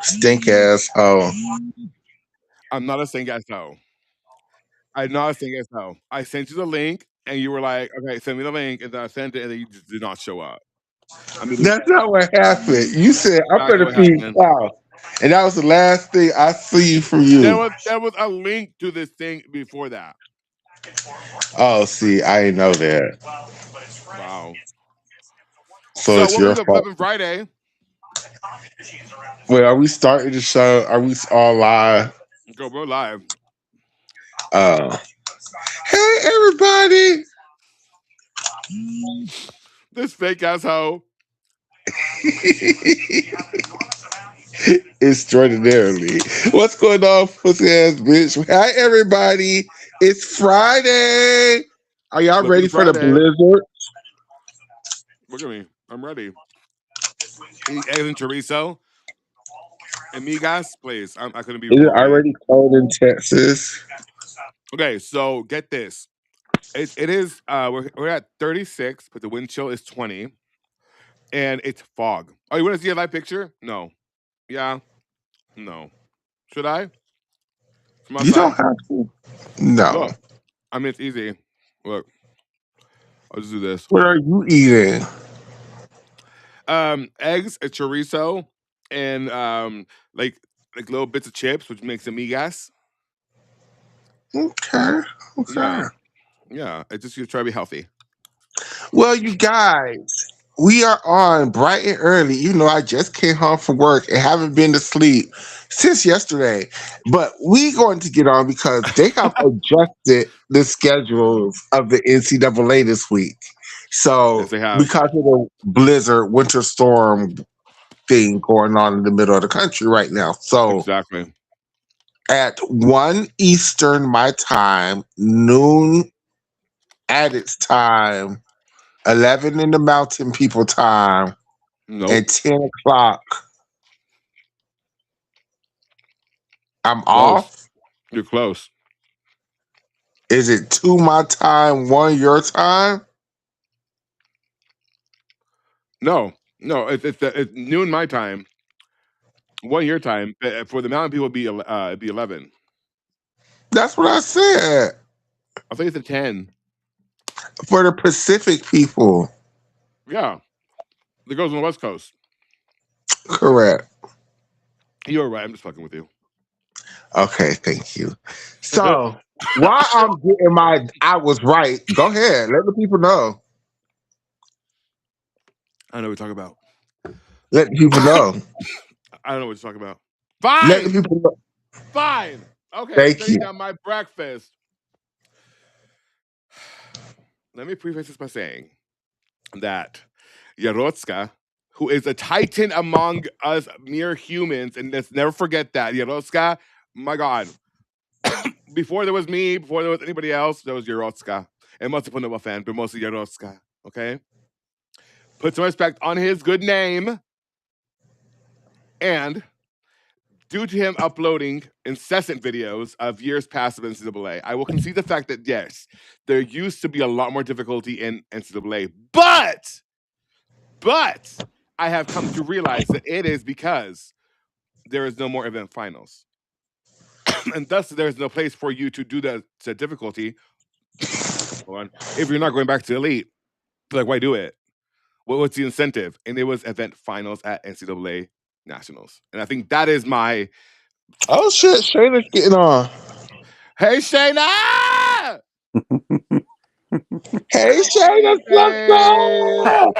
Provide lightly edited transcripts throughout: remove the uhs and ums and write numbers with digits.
Stink ass hoe. I'm not a stink ass hoe. I'm not a stink ass hoe. I sent you the link, and you were like, "Okay, send me the link," and then I sent it, and then you just did not show up. I mean, That's not what happened. You said I'm exactly gonna what feed happened. Klaus, and that was the last thing I see from There you. was a link to this thing before that. Oh, see, I didn't know that. Wow. So So it's what we your do on fault. Flippin' Friday? Wait, are we starting the show? Are we all live? Go, we're live. Uh, hey everybody! This fake ass hoe. Extraordinarily. What's going on, pussy ass bitch? Hi everybody! It's Friday. Are y'all ready Flippin' for the Friday. blizzard? Look at me. I'm ready. Eat eggs and chorizo. And me, guys, please. I couldn't be Is it more ready. already cold in Texas? Okay, so get this. It is we're at 36, but the wind chill is 20, and it's fog. Oh, you want to see a live picture? No. Yeah. No. Should I? From You don't outside? have to. No. Look. I mean, it's easy. Look. I'll just do this. What are you eating? Eggs, a chorizo, and like little bits of chips, which makes amigas. Okay. Okay. Yeah. Yeah. I just you try to be healthy. Well, you guys, we are on bright and early. You know, I just came home from work and haven't been to sleep since yesterday. But we going to get on because they have adjusted the schedules of the NCAA this week. Yes, So they have. because of the blizzard winter storm thing going on in the middle of the country right now. So Exactly. at 1 Eastern my time, noon at its time, 11 in the mountain people time, Nope. and 10 o'clock I'm Close. off. You're close. Is it 2 my time, 1 your time? No. No, it's noon my time, 1 your time. For the mountain people, it'd be 11. That's what I said. I think it's a 10. For the Pacific people. Yeah. The girls on the West Coast. Correct. You're right. I'm just fucking with you. Okay, thank you. So while I'm getting I was right, go ahead. Let the people know. I know what you're talking about. Let the people know. I don't know what you're talking about. Let the Fine. people know. Fine. Okay, I'm Thank setting you. down my breakfast. Let me preface this by saying that Yarotska, who is a titan among us mere humans, and let's never forget that. Yarotska, my God. Before there was me, before there was anybody else, there was Yarotska. And most people know a fan, but mostly Yarotska. Okay? Put some respect on his good name. And due to him uploading incessant videos of years past of NCAA, I will concede the fact that, yes, there used to be a lot more difficulty in NCAA. But I have come to realize that it is because there is no more event finals. And thus, there's no place for you to do the difficulty. Hold on. If you're not going back to elite, like, why do it? What's the incentive? And it was event finals at NCAA Nationals. And I think that is my... Oh shit, Shayna's getting on. Hey, Shayna! Hey Shayna, what's up?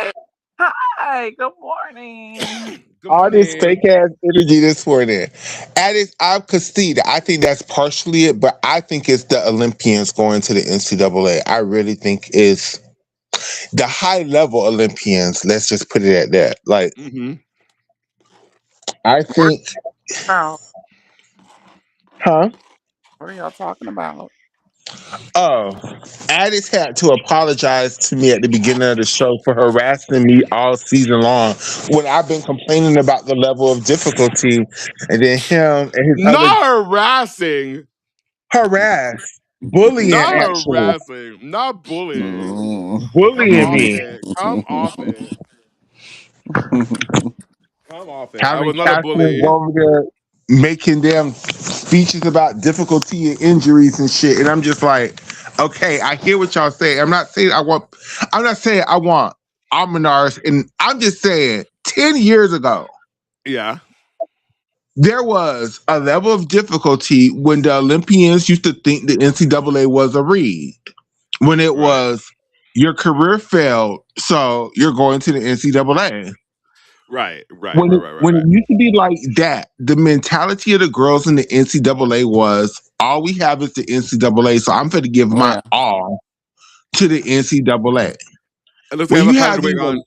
Hi, good morning. Good All this morning. fake ass energy this morning. And it's I'm conceded. I think that's partially it, but I think it's the Olympians going to the NCAA. I really think it's the high level Olympians. Let's just put it at that. Like Mm-hmm. I think, Oh, huh? what are y'all talking about? Oh, Addis had to apologize to me at the beginning of the show for harassing me all season long when I've been complaining about the level of difficulty, and then him and his other Not harassing. harass, bullying Not actually, harassing. Not bullying. Come bullying off me. it. Come off it. I'm off it. I having was not a Catherine bully. over there making them speeches about difficulty and injuries and shit. And I'm just like, okay, I hear what y'all say. I'm not saying I want almanars, and I'm just saying 10 years ago, Yeah. there was a level of difficulty when the Olympians used to think the NCAA was a read. When it Right. was your career failed, so you're going to the NCAA. Right. Right. When Right. it, Right. Right. when it Right. used to be like that, the mentality of the girls in the NCAA was all we have is the NCAA, so I'm going to give my Yeah. all to the NCAA. It looks like I When have a you college have wig these, on.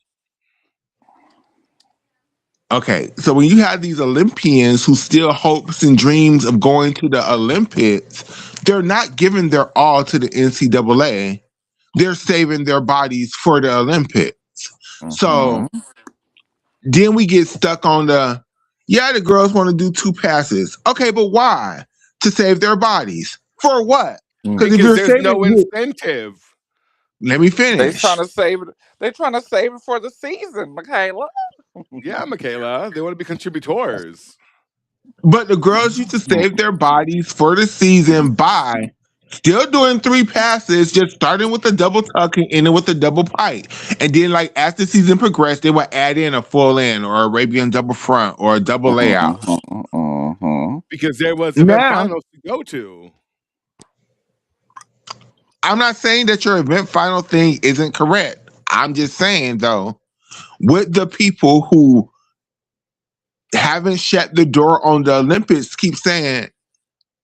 okay, so when you have these Olympians who still hopes and dreams of going to the Olympics, they're not giving their all to the NCAA. They're saving their bodies for the Olympics. So Mm-hmm. then we get stuck on the girls want to do 2 passes. Okay, but why? To save their bodies. For what? Because if Because you're there's saving no it, incentive. let me They trying finish. to save it. They trying to save it for the season, Michaela. Yeah, Michaela. They want to be contributors. But the girls used to save their bodies for the season by still doing 3 passes, just starting with a double tuck and ending with a double pike. And then, like, as the season progressed, they would add in a full in or Arabian double front or a double layout. Mm-hmm. Because there was event Now, finals to go to. I'm not saying that your event final thing isn't correct. I'm just saying, though, with the people who haven't shut the door on the Olympics keep saying,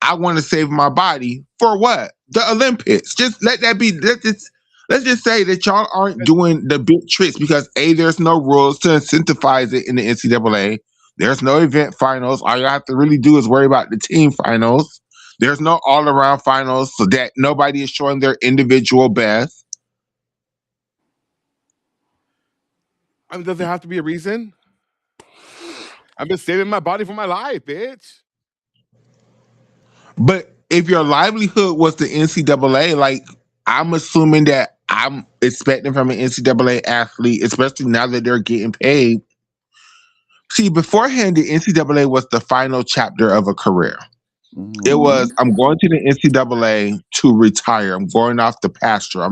I want to save my body for what? The Olympics. Just let that be. Let's just say that y'all aren't doing the big tricks because A, there's no rules to incentivize it in the NCAA. There's no event finals. All you have to really do is worry about the team finals. There's no all around finals so that nobody is showing their individual best. I mean, does there have to be a reason? I've been saving my body for my life, bitch. But if your livelihood was the NCAA, like I'm assuming that I'm expecting from an NCAA athlete, especially now that they're getting paid. See, beforehand, the NCAA was the final chapter of a career. It Mm-hmm. was I'm going to the NCAA to retire. I'm going off the pasture.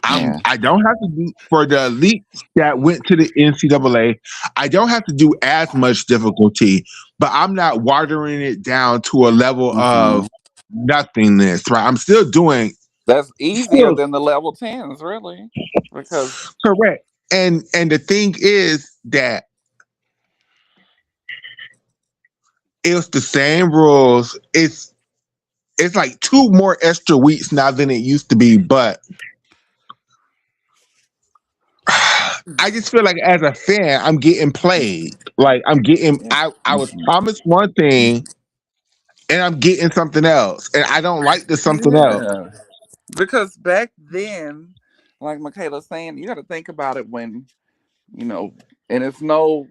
Yeah. I don't have to do for the elites that went to the NCAA. I don't have to do as much difficulty, but I'm not watering it down to a level Mm-hmm. of nothingness. Right? I'm still doing That's easier still than the level 10s, really, because correct. And the thing is that it's the same rules. It's like 2 more extra weeks now than it used to be, but I just feel like as a fan, I'm getting played. Like yeah. I was promised one thing and I'm getting something else. And I don't like the something else. Yeah. Because back then, like Michaela's saying, you got to think about it when, you know, and it's no,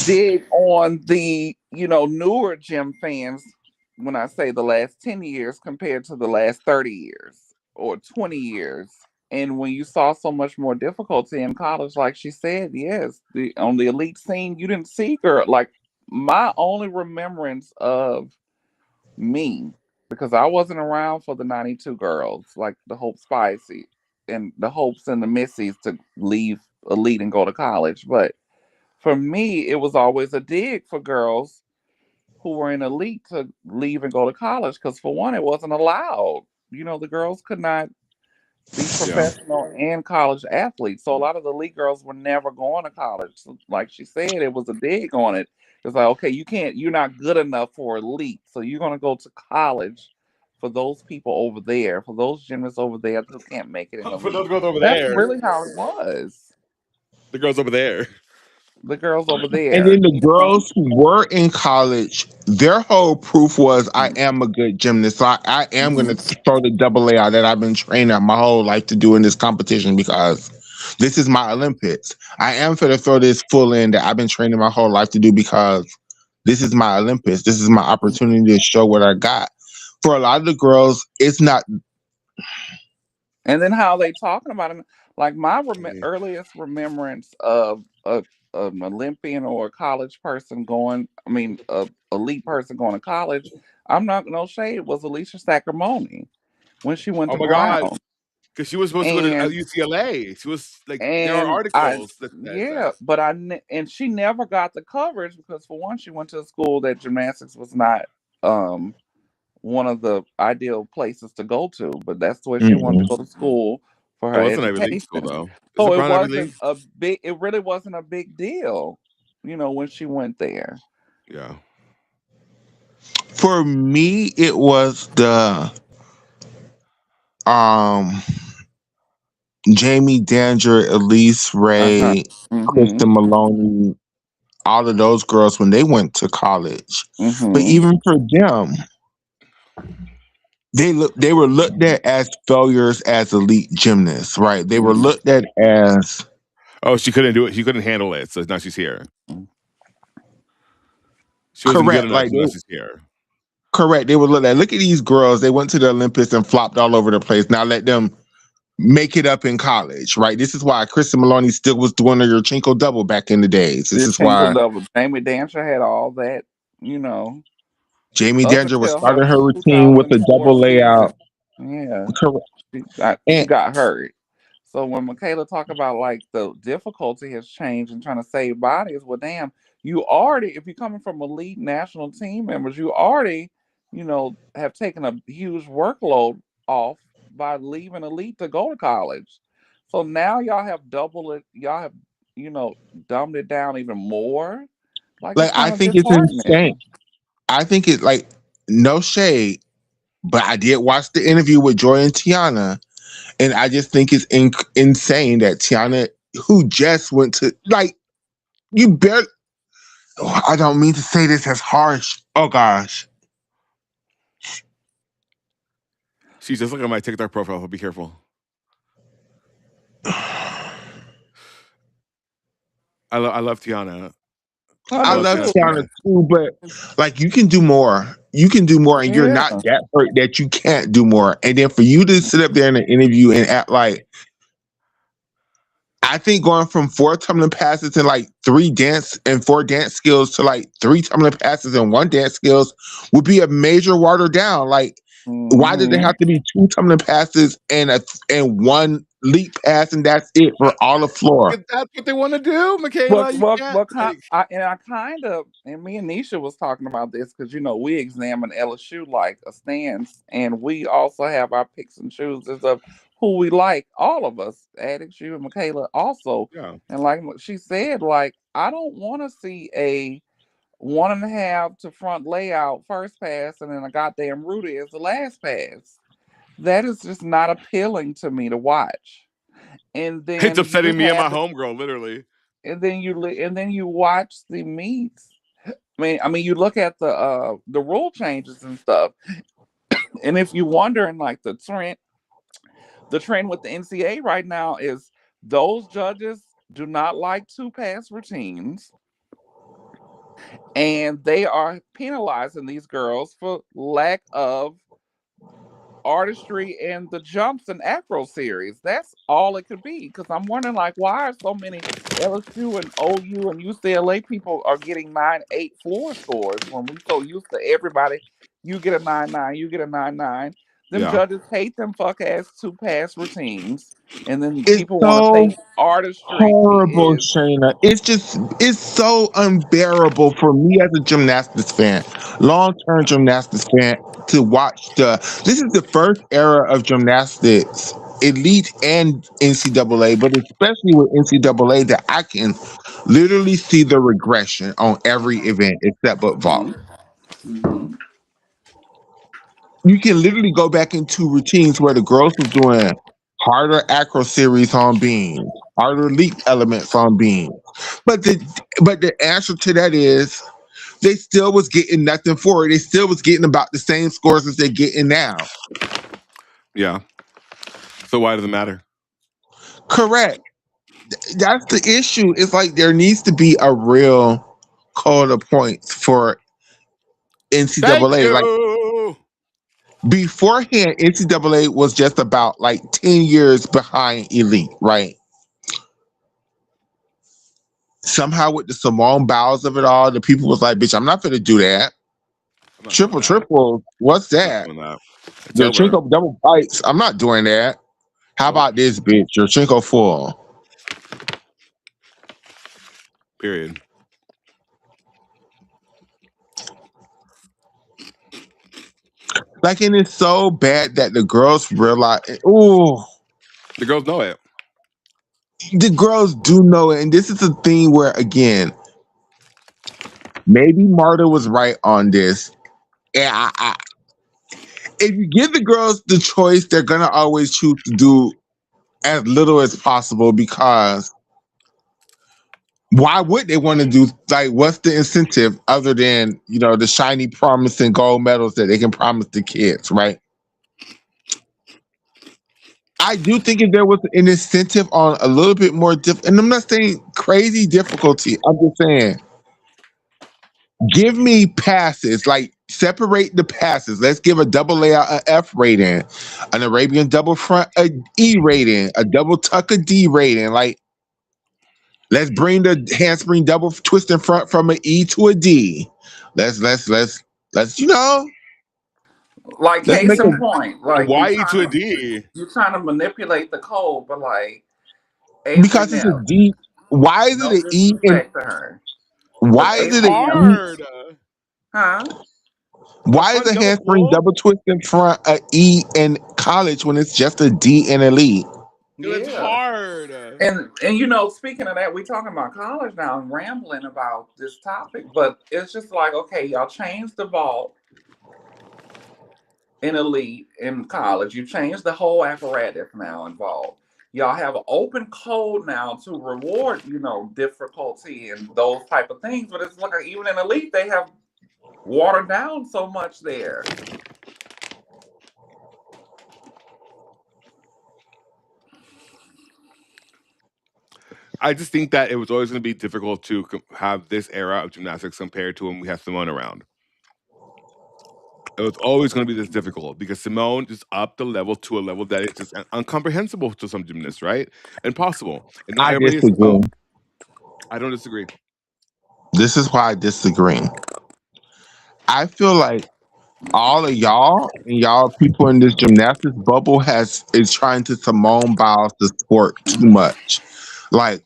dig on the, newer gym fans when I say the last 10 years compared to the last 30 years or 20 years. And when you saw so much more difficulty in college, like she said, yes, on the elite scene, you didn't see girl. Like my only remembrance of me, because I wasn't around for the 92 girls, like the Hope Spicy and the Hopes and the Missies to leave elite and go to college. But for me, it was always a dig for girls who were in elite to leave and go to college because, for one, it wasn't allowed. The girls could not be Yeah. professional and college athletes. So a lot of the elite girls were never going to college. So, like she said, it was a dig on it. It's like, okay, you're not good enough for elite. So you're going to go to college for those people over there, for those gymnasts over there who can't make it in For those elite. girls over That's there. really how it was. The girls over there. The girls over And there, then the girls who were in college, their whole proof was I am a good gymnast. So I am going to Mhm. throw the double A out that I've been training my whole life to do in this competition because this is my Olympics. I am going to throw this full in that I've been training my whole life to do because this is my Olympics. This is my opportunity to show what I got. For a lot of the girls, it's not. And then how they talking about it. Like my Yeah. earliest remembrance of an Olympian or a college person going, I mean, a elite person going to college. I'm not no shade. Was Alicia Sacramone when she went Oh to my God. Brown, Because she was supposed to go to and UCLA. She was like, there are and I articles that says yeah, that. but and she never got the coverage because for one, she went to a school that gymnastics was not um one of the ideal places to go to, but that's where she wanted to Mm-mm. go to school for It her wasn't Ivy League school education. though. Is So it it Brown Ivy wasn't League? a big. It really wasn't a big deal, when she went there. Yeah. For me, it was the um Jamie Danger, Elise Uh huh. Ray, Mhm. Kristen Maloney, all of those girls when they went to college. But Mhm. even for them, they were looked at as failures as elite gymnasts, right? They were Mhm. looked at as Oh, she couldn't do it. She couldn't handle it. So now she's here. She wasn't good correct. enough. So now she's here. Correct. They were look at these girls. They went to the Olympics and flopped all over the place. Now let them make it up in college, right? This is why Kristen Maloney still was doing her Yurchenko double back in the days. This The is Tinkle why Double. Jamie Dancer had all that, you know, Jamie up Danger was until her starting her routine with a 2004 double layout. season. Yeah. Correct. She And got hurt. So when Michaela talk about like the difficulty has changed and trying to save bodies, well, damn, you already, if you're coming from elite national team members, you already, have taken a huge workload off by leaving elite to go to college. So now y'all have double it. Y'all have, you know, dumbed it down even more. Like it's like I kind of think it's insane. disheartening. I think it's like no shade, but I did watch the interview with Joy and Tiana, and I just think it's insane that Tiana, who just went to like you barely. Oh, I don't mean to say this as harsh. Oh gosh, She's just looking at my TikTok profile. Be careful. I love Tiana. I I I do love love Tiana's too. Tiana gymnastics. too, but like you can do more. You can do more, and you're not Yeah. that hurt that you can't do more. And then for you to sit up there in an interview and act like I think going from four tumbling passes and like three dance and four dance skills to like three tumbling passes and one dance skills would be a major water down. Like, why did there Hmm. have to be two tumbling passes and one leap pass and that's it for all the floor? If that's what they want to do, What Michaela, you what can't what kind? like. I kind of, and me and Nisha was talking about this because we examine LSU like a stance, and we also have our picks and chooses of who we like. All of us, Addicts, you and Michaela, also. Yeah. And like she said, like I don't want to see a 1.5 to front layout first pass, and then a goddamn Rudy is the last pass. That is just not appealing to me to watch. And It's then you upsetting me and my have homegirl, literally. and then you watch the meets. I mean, you look at the rule changes and stuff, and if you wondering like the trend with the NCAA right now is those judges do not like two pass routines, and they are penalizing these girls for lack of artistry and the jumps and acro series. That's all it could be. Because I'm wondering, like, why are so many LSU and OU and UCLA people are getting 9.8 floor scores when we so used to everybody? You get a 9.9, you get a 9.9. Them Yeah. judges hate them fuck ass two pass routines, and then It's people want to so think artistry horrible, is. Shayna. It's so unbearable for me as a gymnastics fan, long term gymnastics fan, to watch this is the first era of gymnastics, elite and NCAA, but especially with NCAA that I can literally see the regression on every event except but vault. Mhm, mhm. You can literally go back into routines where the girls was doing harder acro series on beams, harder leap elements on beams. But the answer to that is they still was getting nothing for it. They still was getting about the same scores as they're getting now. Yeah. So why does it matter? Correct. That's the issue. It's like there needs to be a real code of points for Thank NCAA. Like you. beforehand, NCAA was just about like 10 years behind Elite, right? Somehow with the Simone Biles of it all, the people was like, bitch, I'm not gonna do that. I'm not doing Triple that. triple, what's I'm not that? doing that. It's Your over. Chinko double pikes, I'm not doing that. How Nope. about this, bitch? Your Chinko full. Period. Like, and it's so bad that the girls realize, oh, The girls know it. the girls do know it. And this is a thing where, again, maybe Marta was right on this. And if you give the girls the choice, they're gonna always choose to do as little as possible because why would they want to do, like, what's the incentive other than, the shiny promising gold medals that they can promise the kids, right? I do think if there was an incentive on a little bit more and I'm not saying crazy difficulty, I'm just saying give me passes, like separate the passes. Let's give a double layout an F rating, an Arabian double front a E rating, a double tuck a D rating. Like, let's bring the handspring double twist in front from an E to a D. Let's Like let's case make in a point, like Why E to a D? you trying to manipulate the code, but like Avery because it's a Nelly, D. Why is it no an E and disrespect to her, but why is It's it an Avery E? Nelly, hard. huh? A Why is front a double handspring pull. double twist in front a E in college when it's just a D in elite? Because it's Yeah. hard. And speaking of that, we talking about college now and rambling about this topic, but it's just like, okay, y'all changed the vault in elite in college. You changed the whole apparatus now involved. Y'all have an open code now to reward, difficulty and those type of things. But it's like even in elite, they have watered down so much there. I just think that it was always going to be difficult to have this era of gymnastics compared to when we had Simone around. It was always going to be this difficult because Simone just upped the level to a level that is just incomprehensible to some gymnasts, right? Impossible. And not I everybody is. disagree. I don't disagree. This is why I disagree. I feel like all of y'all and y'all people in this gymnastics bubble is trying to Simone Biles the sport too much. Like,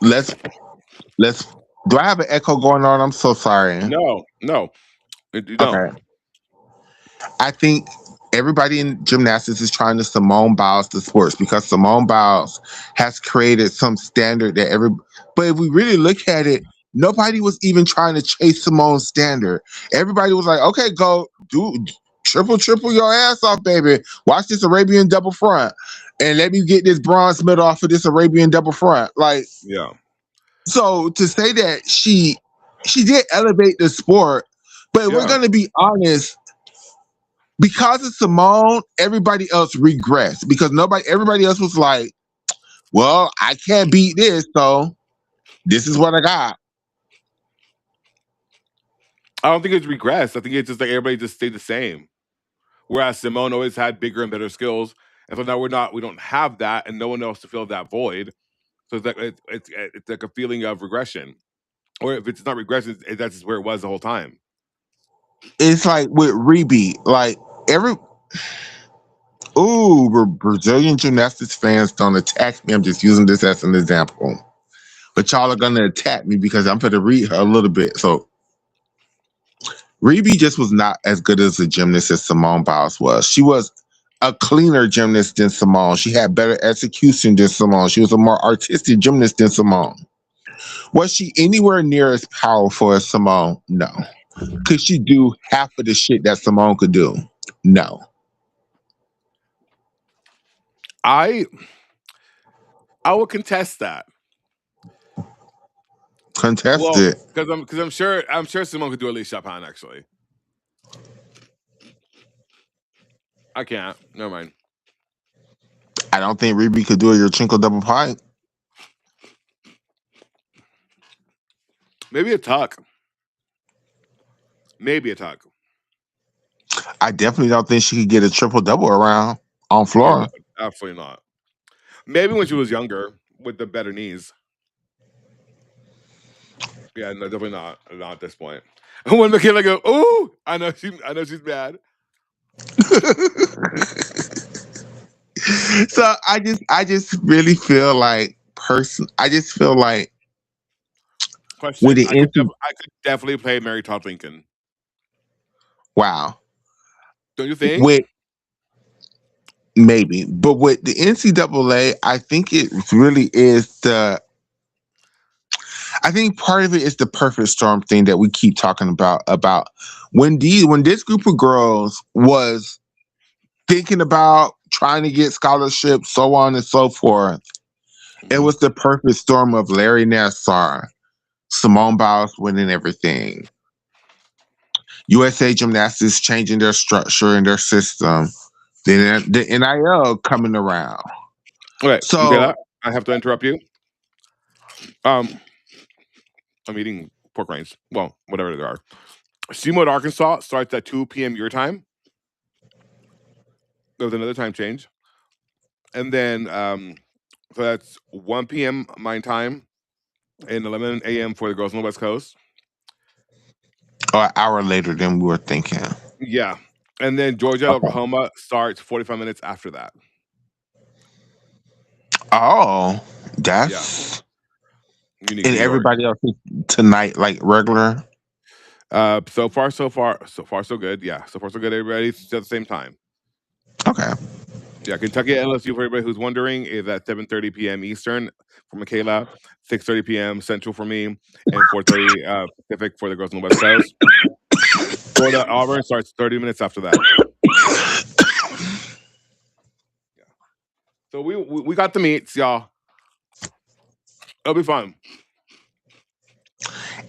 let's let's. Do I have an echo going on? I'm so sorry. No, no, you don't. Okay. I think everybody in gymnastics is trying to Simone Biles the sports because Simone Biles has created some standard that every. But if we really look at it, nobody was even trying to chase Simone's standard. Everybody was like, "Okay, go do triple your ass off, baby. Watch this Arabian double front, and let me get this bronze medal off of this Arabian double front." Like, Yeah, so to say that she did elevate the sport, but we're yeah. gonna be honest, because of Simone, everybody else regressed because everybody else was like, well, I can't beat this, so this is what I got. I don't think it's regress. I think it's just like everybody just stayed the same. Whereas Simone always had bigger and better skills, and so now we don't have that, and no one else to fill that void. So it's like it's like a feeling of regression, or if it's not regression, that's just where it was the whole time. It's like with Reby, like every Brazilian gymnastics fans don't attack me. I'm just using this as an example. But y'all are gonna attack me because I'm gonna read her a little bit. So Reby just was not as good as a gymnast as Simone Biles was. She was a cleaner gymnast than Simone. She had better execution than Simone. She was a more artistic gymnast than Simone. Was she anywhere near as powerful as Simone? No. Could she do half of the shit that Simone could do? No. I I will contest that. Contest Well, it. I'm sure Simone could do at least Chopin. Actually, I can't. Never mind. I don't think Reby could do a Yurchenko double pipe. Maybe a tuck. Maybe a tuck. I definitely don't think she could get a triple double around on Oh no, floor. absolutely not. Maybe when she was younger with the better knees. Yeah, no, definitely not at this point. When Michaela go, ooh, I know she's mad. So I just really feel like I just feel like with Question: the NC, I could definitely play Mary Todd Lincoln. wow, Don't you think? with maybe, but with the NCAA, I think it really is the. I think part of it is the perfect storm thing that we keep talking about when this group of girls was thinking about trying to get scholarships, so on and so forth. It Mhm. was the perfect storm of Larry Nassar, Simone Biles winning everything, USA Gymnastics changing their structure and their system, then the NIL coming around. Okay, So, Michaela, I have to interrupt you. Um, I'm eating pork rinds. Well, whatever they are. Seymour, Arkansas starts at 2 p.m. your time. There was another time change, and then so that's 1 p.m. my time and 11 a.m. for the girls on the West Coast. an hour later than we were thinking. Yeah, and then Georgia, Okay. Oklahoma starts 45 minutes after that. Oh, Yeah, that's Munich, and New York. everybody else is tonight like regular. So far, so good. Yeah, so far, so good. Everybody's at the same time. Okay. Yeah, Kentucky LSU for everybody who's wondering is at 7:30 p.m. Eastern for Michaela, 6:30 p.m. Central for me, and 4:30 Pacific for the girls on the West Coast. Florida Auburn starts 30 minutes after that. Yeah. So we got the meets, y'all. It'll be fun.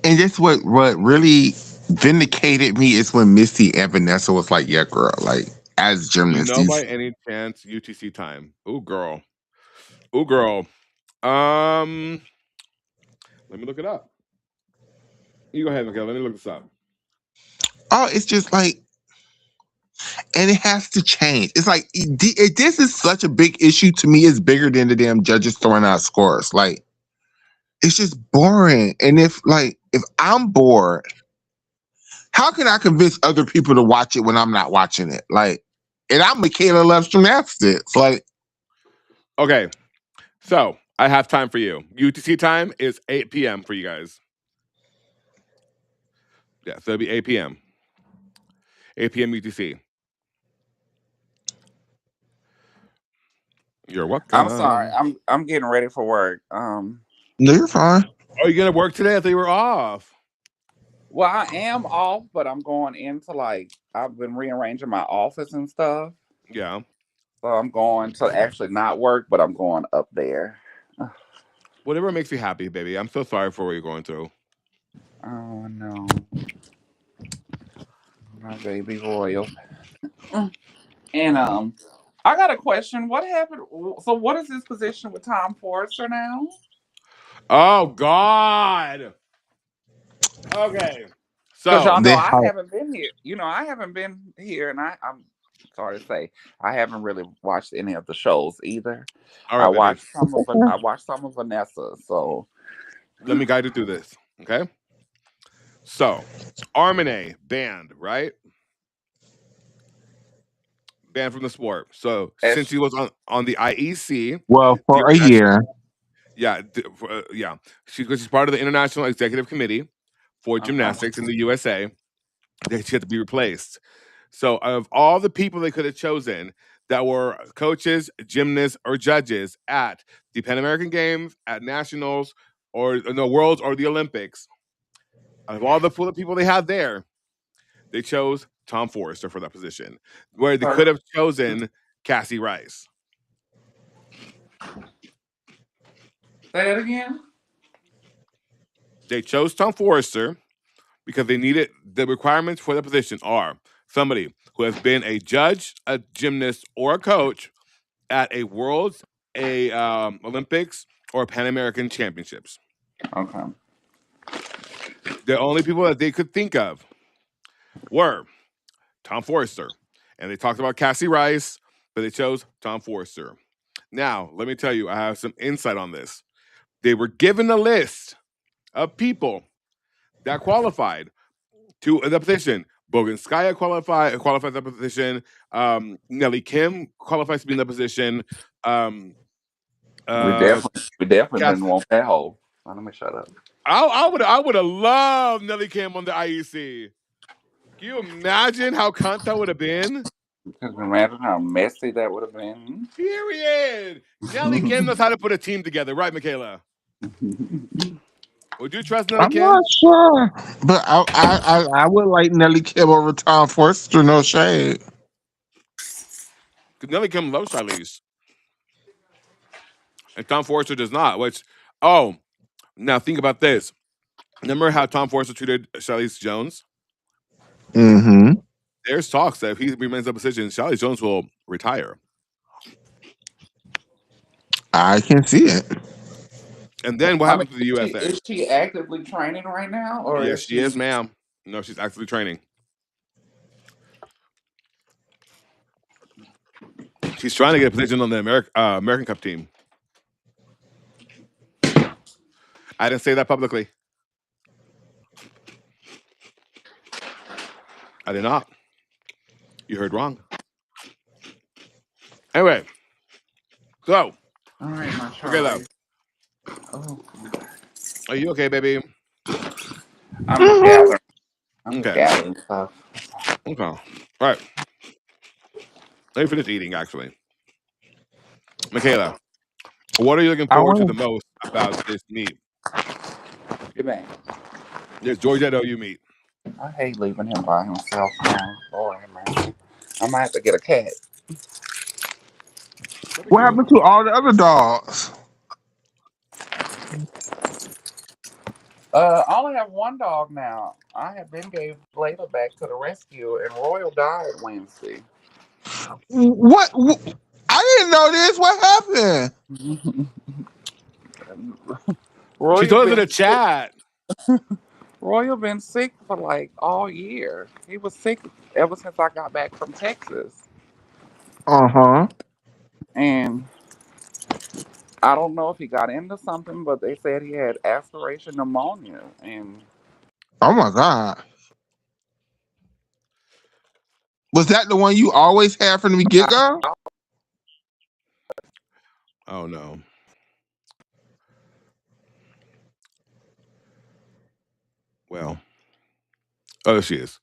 And that's what really vindicated me is when Missy and Vanessa was like, "Yeah, girl, like as Do you gymnasts, know by these." any chance UTC time? Ooh, girl. Ooh, girl. Um, Let me look it up. You go ahead, Michaela. Let me look this up. Oh, it's just like, and it has to change. It's like this is such a big issue to me. It's bigger than the damn judges throwing out scores. Like it's just boring. And if I'm bored, how can I convince other people to watch it when I'm not watching it? Like, and I'm Michaela loves gymnastics. Like, Okay, so I have time for you. UTC time is 8 p.m. for you guys. Yeah, so it'll be 8 p.m. 8 p.m. UTC. You're I'm sorry. welcome. I'm getting ready for work. no, you're fine. Are you gonna work today? I thought you were off. Well, I am off, but I'm going into like I've been rearranging my office and stuff. Yeah. So I'm going to actually not work, but I'm going up there. Whatever makes you happy, baby. I'm so sorry for what you're going through. Oh no, my baby royal. And I got a question. What happened? So what is his position with Tom Forrester now? Oh God. Okay. Because So y'all know They I hype. haven't been here. I haven't been here, and I'm sorry to say I haven't really watched any of the shows either. all right, baby. I watched some of Vanessa. So Let me guide you through this. Okay. So Armine banned, right? Banned from the sport. So since as he was on the IEC, Well, the for a international, year. yeah, yeah, because she's part of the international executive committee for okay, gymnastics in the USA. She had to be replaced. So, of all the people they could have chosen that were coaches, gymnasts, or judges at the Pan American Games, at nationals, or the Worlds, or the Olympics, out of all the people they had there, they chose Tom Forrester for that position, where they could so have chosen Cassie Rice. say that again. They chose Tom Forrester because they needed the requirements for the position are somebody who has been a judge, a gymnast, or a coach at a Worlds, a Olympics, or Pan American Championships. Okay, The only people that they could think of were Tom Forrester. And they talked about Cassie Rice, but they chose Tom Forrester. Now, let me tell you, I have some insight on this. They were given a list of people that qualified to the position. Boganskaya qualifies that position. Nelly Kim qualifies to be in that position. Um, We uh, definitely Cass- didn't want that hole. Let me shut up. I would have loved Nelly Kim on the IEC. Can you imagine how cunt that would have been? Because imagine how messy that would have been. Period. Nelly Kim knows how to put a team together, right, Michaela? Would you trust Nelly I'm Kim? not sure, but I would like Nelly Kim over Tom Forster. No shade. Because Nelly Kim loves Charlize, and Tom Forrester does not. Which, oh, now think about this. Remember how Tom Forrester treated Charlize Jones? Mm-hmm. There's talks that if he remains in position, Charlize Jones will retire. I can see it. And then what I mean, happens to the USA? is she actively training right now, or Yes, is she is, she? ma'am. No, she's actively training. She's trying to get a position on the American Cup team. I didn't say that publicly. I did not. You heard wrong. Anyway, so All right, my okay, love. Charlie. Oh, Are you okay, baby? I'm just Mm-hmm. gathering. I'm just Okay. gathering stuff. Okay. All right. Let me finish eating. Actually, Michaela, what are you looking I forward to the want. most about this meet? Get back. This Georgia OU meet. I hate leaving him by himself now. Lord have mercy. I might have to get a cat. That'd be What cute. happened to all the other dogs? I only have one dog now. I have been gave Layla back to the rescue, and Royal died Wednesday. What? I didn't know this. What happened? She Royal told us in been the sick. chat. Royal been sick for like all year. He was sick ever since I got back from Texas, Uh huh. and I don't know if he got into something, but they said he had aspiration pneumonia, and Oh my god. Was that the one you always had from the get go? Oh no. Well, oh, she is.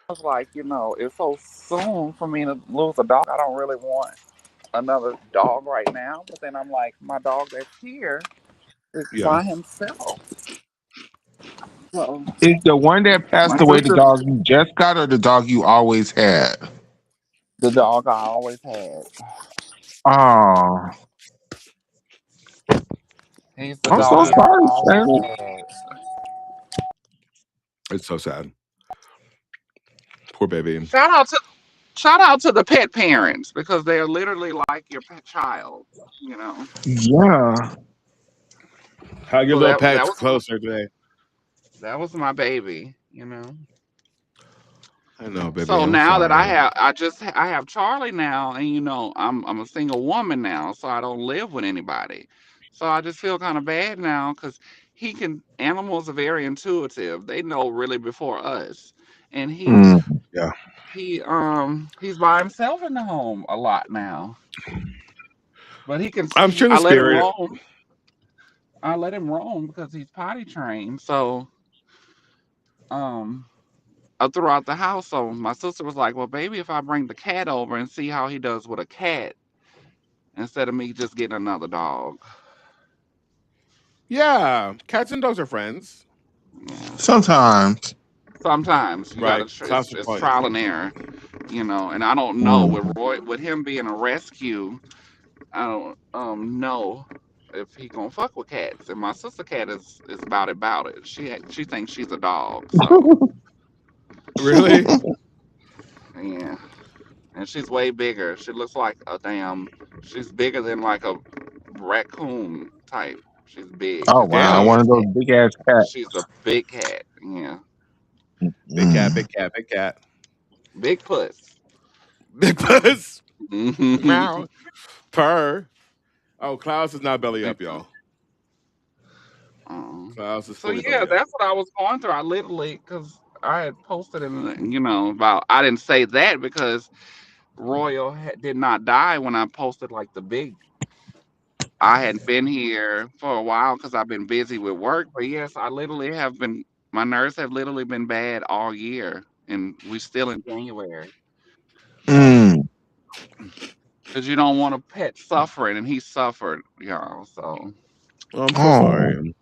I was like, it's so soon for me to lose a dog. I don't really want another dog right now. But then I'm like, my dog that's here is Yeah. by himself. So Is the one that my passed away the sister, dog you just got or the dog you always had? the dog I always had, Oh, he's the I'm So so dog sad. that I sorry, always Shannon. had. It's so sad. Poor baby. Shout out to shout out to the pet parents because they're literally like your pet child. You know. Yeah. Hug your So little that pets was my closer today. that was my baby. You know. I know, baby. So I'm now that sorry. I have Charlie now, and I'm a single woman now, so I don't live with anybody. So I just feel kind of bad now because animals are very intuitive. They know really before us, and Mm. Yeah. he's by himself in the home a lot now. But he can I'm sure the I let him spirit. roam. I let him roam because he's potty trained. So um throughout the house. So my sister was like, "Well, baby, if I bring the cat over and see how he does with a cat." Instead of me just getting another dog. Yeah. Cats and dogs are friends. Yeah. Sometimes. Sometimes you Right. gotta. Classic It's point. trial and error, and I don't know with Mm. Roy, with him being a rescue. I don't know if he gonna fuck with cats. And my sister cat is about it. She thinks she's a dog. So Really? yeah, and she's way bigger. She looks like a damn. She's bigger than like a raccoon type. She's big. Oh She's a wow, big Damn. one ass of those cat. big ass cats. She's a big cat. Yeah. Big cat, Mm. big cat, big cat. Big puss. Big puss. Big Meow. Purr. Oh, Klaus is not belly up, puss. y'all. Um, Klaus is so fully yeah, belly up. that's what I was going through. I literally, because I had posted in, about. I didn't say that because Royal did not die when I posted like the big. I hadn't been here for a while because I've been busy with work. But yes, I literally have been. My nerves have literally been bad all year, and we still in January. Mm. Because you don't want a pet suffering, and he suffered, So Oh, I'm so Oh. sorry.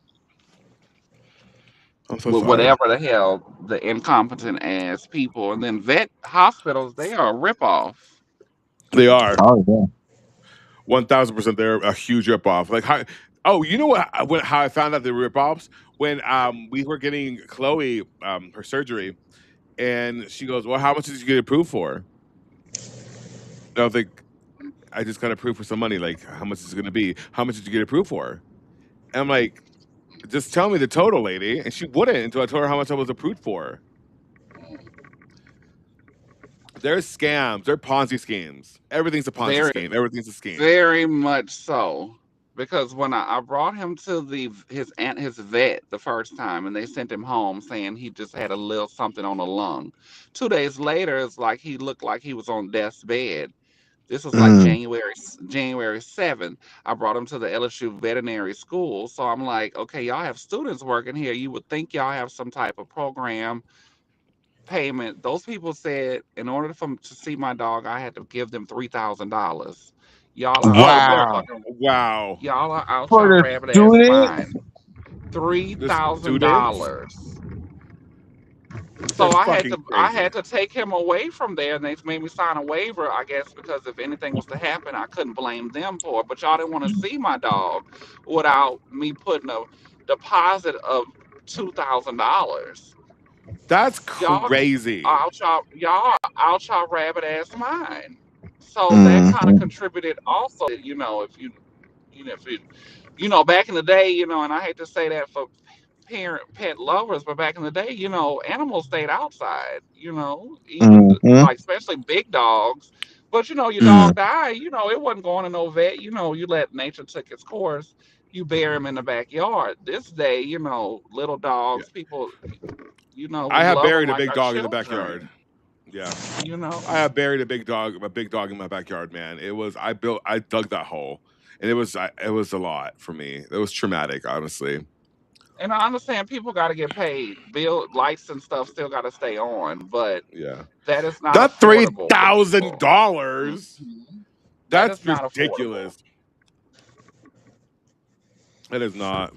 I'm so with sorry. whatever the hell the incompetent ass people, and then vet hospitals, they are a ripoff. They are Oh yeah. 1,000%. They're a huge ripoff. Like how? Oh, you know what? How I found out they were ripoffs when we were getting Chloe her surgery, and she goes, "Well, how much did you get approved for?" I was like, "I just got approved for some money. Like, how much is it going to be? How much did you get approved for?" And I'm like, "Just tell me the total, lady." And she wouldn't until I told her how much I was approved for. They're scams. They're Ponzi schemes. Everything's a Ponzi Very, scheme. Everything's a scheme. very much so. Because when I brought him to his vet the first time, and they sent him home saying he just had a little something on the lung. 2 days later, it's like he looked like he was on death's bed. This was like Mm. January 7th. I brought him to the LSU veterinary school. So I'm like, okay, y'all have students working here. You would think y'all have some type of program payment. Those people said in order for to see my dog, I had to give them $3,000. Y'all are Oh, out your Wow. fucking wow. y'all are out For your the rabbit ass student. mind. Three The thousand students, dollars. So that's I had to fucking crazy. take him away from there, and they made me sign a waiver, I guess, because if anything was to happen, I couldn't blame them for it. But y'all didn't want to see my dog without me putting a deposit of $2,000. That's Y'all crazy. y'all out y'all rabbit ass mind. So that kind of Mm. contributed also. If if back in the day, and I hate to say that for parent pet lovers, but back in the day, animals stayed outside, even Mm. like especially big dogs. But your Mm. dog died, it wasn't going to no vet. You let nature take its course. You bury him in the backyard. This day, little Yeah. dogs, people, we I have love them buried a like big our dog in the backyard. children. Yeah. You know, I have buried a big dog in my backyard, man. I dug that hole. And it was a lot for me. It was traumatic, honestly. and I understand people got to get paid. Bill lights and stuff still got to stay on, but Yeah. that is not That three affordable for thousand people. dollars. Mhm. That That's is not affordable. ridiculous. It is not.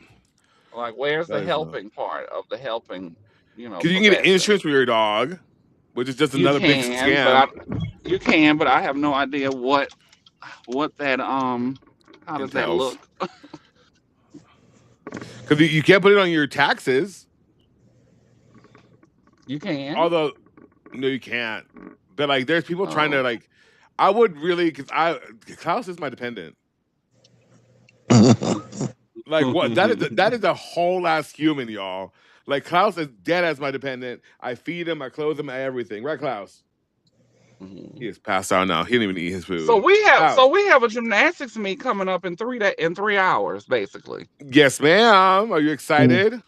Like, where's the That is not. helping part of the helping, Because you can get profession? insurance for your dog, which is just You another big can, but scam I have no idea what that how does that entails. look? Because you can't put it on your taxes. You can. Although, no, you can't. But like, there's people trying to Oh. like. I would really, because Klaus is my dependent. Like what? That is a whole ass human, y'all. Like Klaus is dead as my dependent. I feed him, I clothe him, everything. Right, Klaus? He Mhm. is passed out now. He didn't even eat his So food. we have Klaus. so we have a gymnastics meet coming up in 3 hours, basically. Yes, ma'am. Are you excited?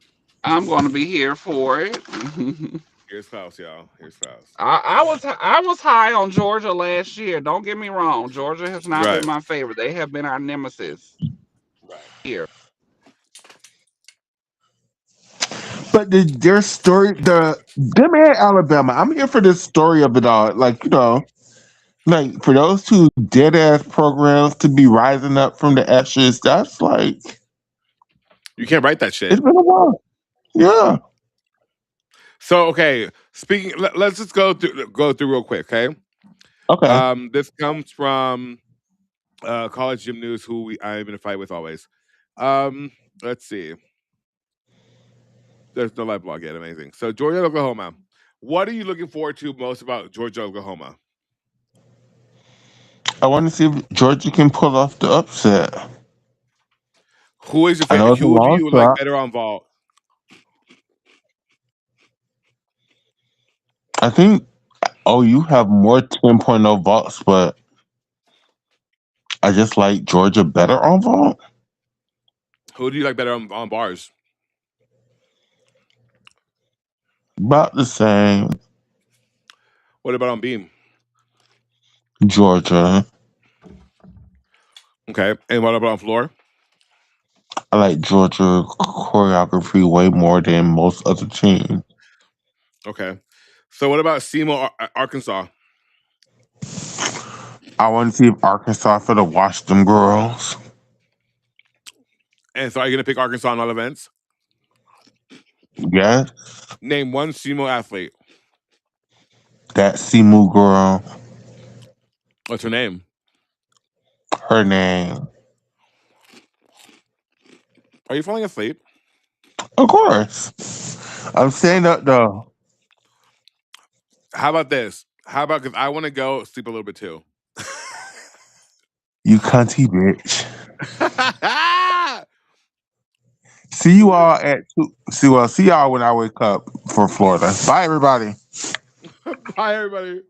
I'm going to be here for it. Here's Klaus, y'all. Here's Klaus. I was high on Georgia last year. Don't get me wrong. Georgia has not been Right. my favorite. They have been our nemesis here. But their story, them and Alabama. I'm here for the story of it all. Like like for those two dead ass programs to be rising up from the ashes. That's like You can't write that it's shit. been a while. Yeah. So okay, speaking. Let's just go through real quick. Okay. Okay. This comes from College Gym News, who I'm in a fight with always. Um, let's see. There's no live blog yet. Amazing. So Georgia, Oklahoma. What are you looking forward to most about Georgia, Oklahoma? I want to see if Georgia can pull off the upset. Who is your I know favorite? it's a Who do long you like shot. better on vault? I think you have more 10.0 vaults, but I just like Georgia better on vault. Who do you like better on bars? About the same. What about on beam? Georgia. Okay. And what about on floor? I like Georgia choreography way more than most other teams. Okay. So what about SEMO Arkansas? I want to see if Arkansas for the watch them girls. And so are you going to pick Arkansas in all events? Yes, Name one SEMO athlete. that Simu girl. What's her name? Her name. Are you falling asleep? Of course. I'm staying up though. How about this? How about, because I want to go sleep a little bit too. You cunty bitch. See you all at two. See y'all when I wake up for Florida. Bye everybody. Bye, everybody.